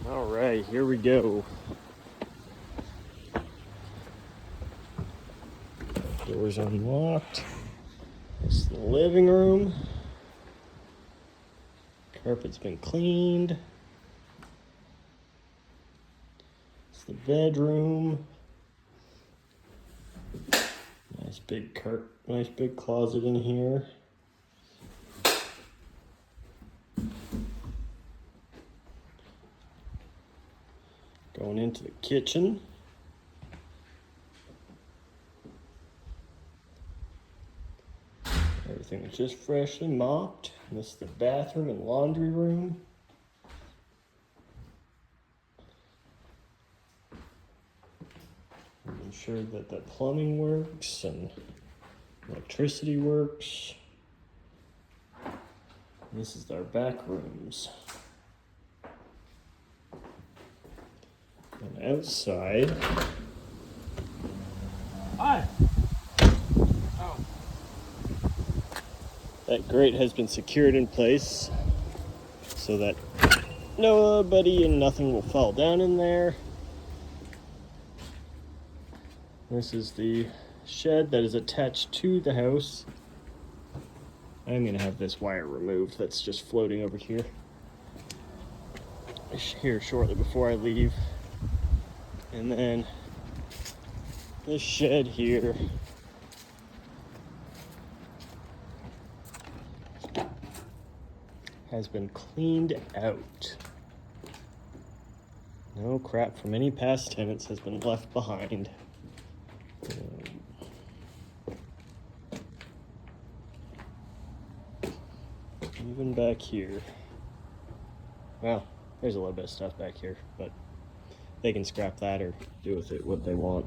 All right, here we go. Doors unlocked. This is the living room. Carpet's been cleaned. It's the bedroom. Nice big closet in here. Going into the kitchen. Everything was just freshly mopped. And this is the bathroom and laundry room. Ensure that the plumbing works and electricity works. And this is our back rooms. And outside. Hi. Oh. That grate has been secured in place so that nobody and nothing will fall down in there. This is the shed that is attached to the house. I'm gonna have this wire removed that's just floating over here shortly before I leave. And then this shed here has been cleaned out. No crap from any past tenants has been left behind. Even back here. Well, there's a little bit of stuff back here, but they can scrap that or do with it what they want.